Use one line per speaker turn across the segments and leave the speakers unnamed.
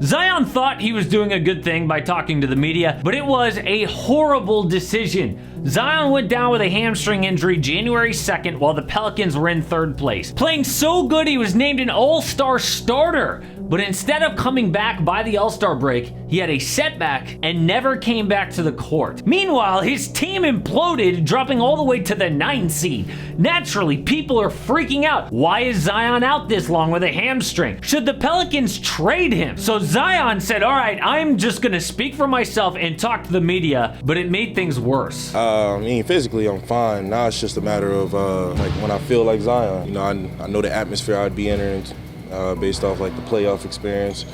Zion thought he was doing a good thing by talking to the media, but it was a horrible decision. Zion went down with a hamstring injury January 2nd while the Pelicans were in third place. Playing so good he was named an All-Star starter, but instead of coming back by the All-Star break, he had a setback and never came back to the court. Meanwhile, his team imploded, dropping all the way to the 9th seed. Naturally, people are freaking out. Why is Zion out this long with a hamstring? Should the Pelicans trade him? So Zion said, all right, I'm just gonna speak for myself and talk to the media, but it made things worse.
I mean, physically, I'm fine. Now it's just a matter of like when I feel like Zion. You know, I know the atmosphere I'd be entering based off like the playoff experience.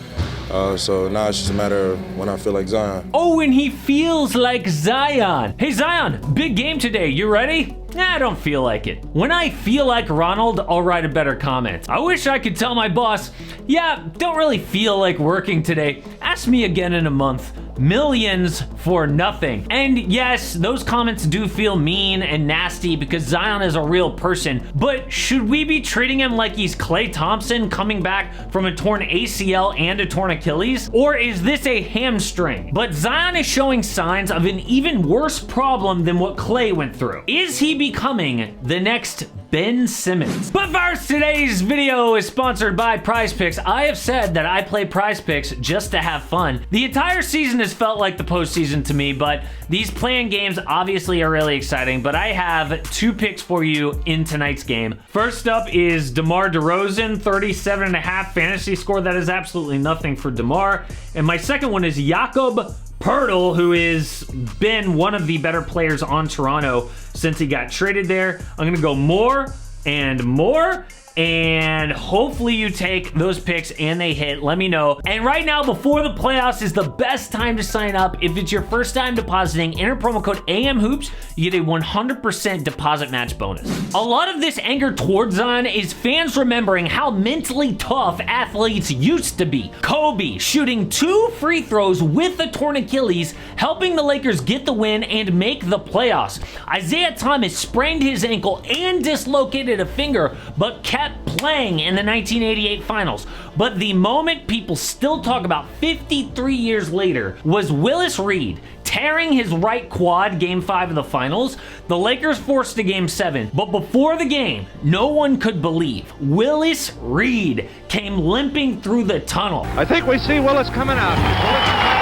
So now it's just a matter of when I feel like Zion.
Oh, when he feels like Zion. Hey Zion, big game today. You ready? Nah, I don't feel like it. When I feel like Ronald, I'll write a better comment. I wish I could tell my boss, yeah, don't really feel like working today. Ask me again in a month. Millions for nothing. And yes, those comments do feel mean and nasty because Zion is a real person, but should we be treating him like he's Klay Thompson coming back from a torn ACL and a torn Achilles? Or is this a hamstring? But Zion is showing signs of an even worse problem than what Klay went through. Is he becoming the next Ben Simmons? But first, today's video is sponsored by Prize Picks. I have said that I play Prize Picks just to have fun. The entire season has felt like the postseason to me, but these play-in games obviously are really exciting, but I have two picks for you in tonight's game. First up is DeMar DeRozan, 37.5 fantasy score. That is absolutely nothing for DeMar. And my second one is Jakob Poeltl, who has been one of the better players on Toronto since he got traded there. I'm gonna go more and more, and hopefully you take those picks and they hit. Let me know. And right now, before the playoffs, is the best time to sign up. If it's your first time depositing, enter promo code AMHOOPS. You get a 100% deposit match bonus. A lot of this anger towards Zion is fans remembering how mentally tough athletes used to be. Kobe shooting 2 free throws with a torn Achilles, helping the Lakers get the win and make the playoffs. Isaiah Thomas sprained his ankle and dislocated a finger, but kept playing in the 1988 finals. But the moment people still talk about 53 years later was Willis Reed tearing his right quad game 5 of the finals. The Lakers forced a game 7, but before the game, no one could believe Willis Reed came limping through the tunnel.
I think we see Willis coming out.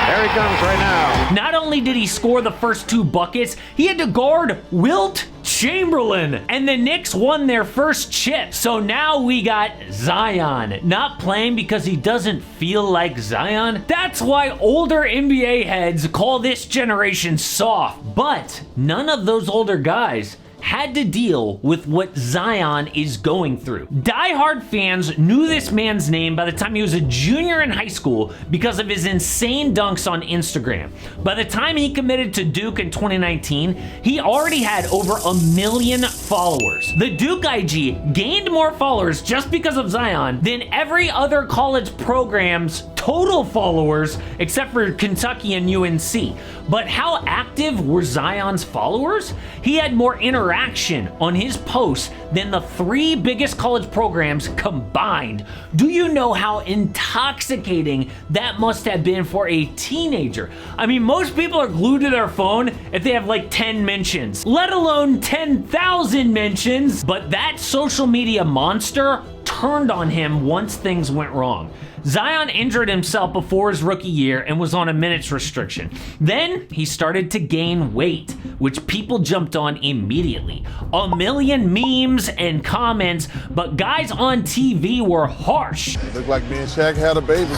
There he comes right now.
Not only did he score the first 2 buckets, he had to guard Wilt Chamberlain, and the Knicks won their first chip. So now we got Zion not playing because he doesn't feel like Zion. That's why older NBA heads call this generation soft, but none of those older guys had to deal with what Zion is going through. Die-hard fans knew this man's name by the time he was a junior in high school because of his insane dunks on Instagram. By the time he committed to Duke in 2019, he already had over 1 million followers. The Duke IG gained more followers just because of Zion than every other college program's total followers except for Kentucky and UNC. But how active were Zion's followers? He had more interaction on his posts than the 3 biggest college programs combined. Do you know how intoxicating that must have been for a teenager? I mean, most people are glued to their phone if they have like 10 mentions, let alone 10,000 mentions. But that social media monster turned on him once things went wrong. Zion injured himself before his rookie year and was on a minutes restriction. Then he started to gain weight, which people jumped on immediately. 1 million memes and comments, but guys on TV were harsh.
Looked like me and Shaq had a baby.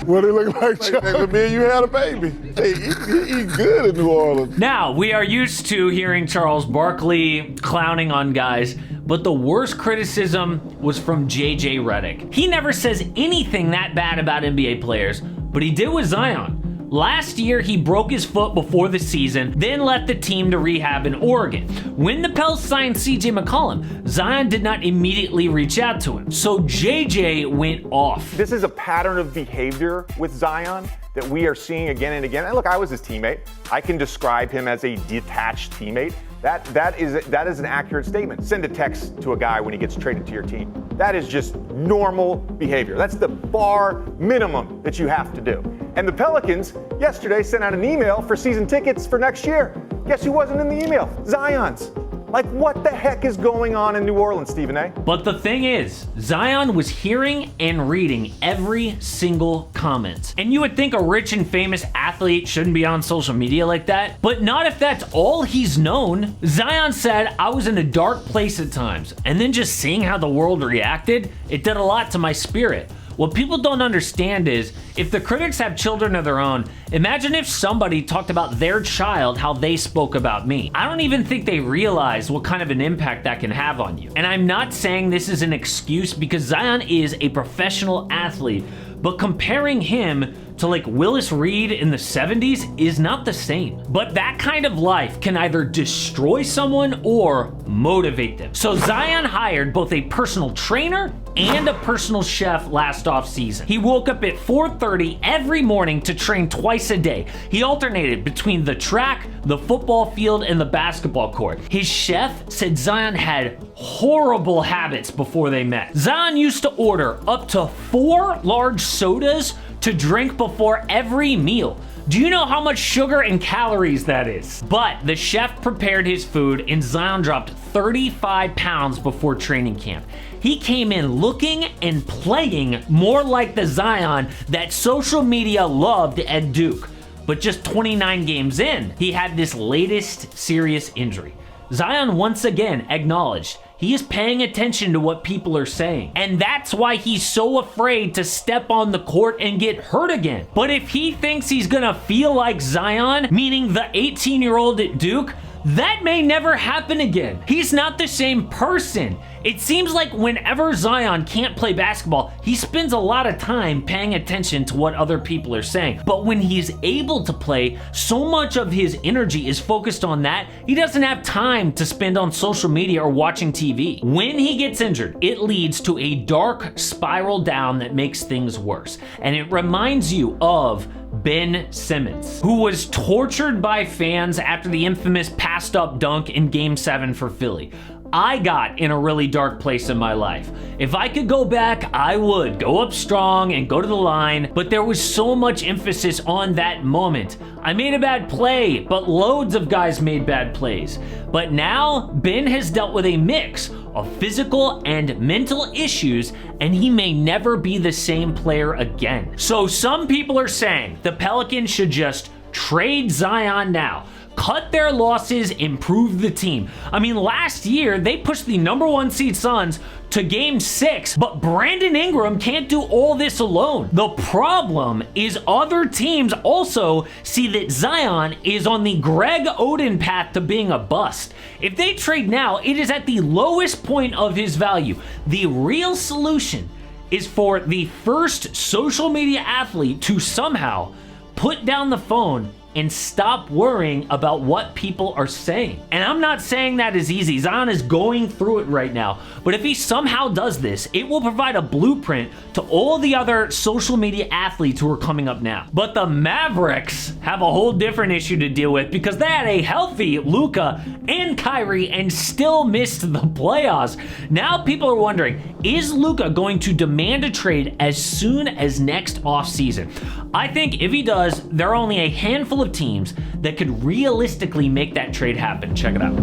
What it look like, Shaq? Like me and you had a baby. Hey, he good in New Orleans.
Now, we are used to hearing Charles Barkley clowning on guys, but the worst criticism was from JJ Redick. He never says anything that bad about NBA players, but he did with Zion. Last year, he broke his foot before the season, then left the team to rehab in Oregon. When the Pels signed CJ McCollum, Zion did not immediately reach out to him, so JJ went off.
This is a pattern of behavior with Zion that we are seeing again and again. And look, I was his teammate. I can describe him as a detached teammate. That is an accurate statement. Send a text to a guy when he gets traded to your team. That is just normal behavior. That's the bar minimum that you have to do. And the Pelicans yesterday sent out an email for season tickets for next year. Guess who wasn't in the email? Zion's. Like, what the heck is going on in New Orleans, Stephen A?
But the thing is, Zion was hearing and reading every single comment. And you would think a rich and famous athlete shouldn't be on social media like that, but not if that's all he's known. Zion said, "I was in a dark place at times, and then just seeing how the world reacted, it did a lot to my spirit." What people don't understand is, if the critics have children of their own, imagine if somebody talked about their child how they spoke about me. I don't even think they realize what kind of an impact that can have on you. And I'm not saying this is an excuse, because Zion is a professional athlete, but comparing him to like Willis Reed in the 70s is not the same. But that kind of life can either destroy someone or motivate them. So Zion hired both a personal trainer and a personal chef last offseason. He woke up at 4:30 every morning to train twice a day. He alternated between the track, the football field, and the basketball court. His chef said Zion had horrible habits before they met. Zion used to order up to 4 large sodas to drink before every meal. Do you know how much sugar and calories that is? But the chef prepared his food, and Zion dropped 35 pounds before training camp. He came in looking and playing more like the Zion that social media loved at Duke. But just 29 games in, he had this latest serious injury. Zion once again acknowledged he is paying attention to what people are saying. And that's why he's so afraid to step on the court and get hurt again. But if he thinks he's gonna feel like Zion, meaning the 18-year-old at Duke, that may never happen again. He's not the same person. It seems like whenever Zion can't play basketball, he spends a lot of time paying attention to what other people are saying. But when he's able to play, so much of his energy is focused on that, he doesn't have time to spend on social media or watching TV. When he gets injured, it leads to a dark spiral down that makes things worse. And it reminds you of Ben Simmons, who was tortured by fans after the infamous passed up dunk in Game 7 for Philly. I got in a really dark place in my life. If I could go back, I would go up strong and go to the line, but there was so much emphasis on that moment. I made a bad play, but loads of guys made bad plays. But now, Ben has dealt with a mix of physical and mental issues, and he may never be the same player again. So some people are saying the Pelicans should just trade Zion now. Cut their losses, improve the team. I mean, last year, they pushed the #1 seed Suns to Game 6, but Brandon Ingram can't do all this alone. The problem is other teams also see that Zion is on the Greg Oden path to being a bust. If they trade now, it is at the lowest point of his value. The real solution is for the first social media athlete to somehow put down the phone and stop worrying about what people are saying. And I'm not saying that is easy. Zion is going through it right now. But if he somehow does this, it will provide a blueprint to all the other social media athletes who are coming up now. But the Mavericks have a whole different issue to deal with, because they had a healthy Luka and Kyrie and still missed the playoffs. Now people are wondering, is Luka going to demand a trade as soon as next offseason? I think if he does, there are only a handful of teams that could realistically make that trade happen. Check it out.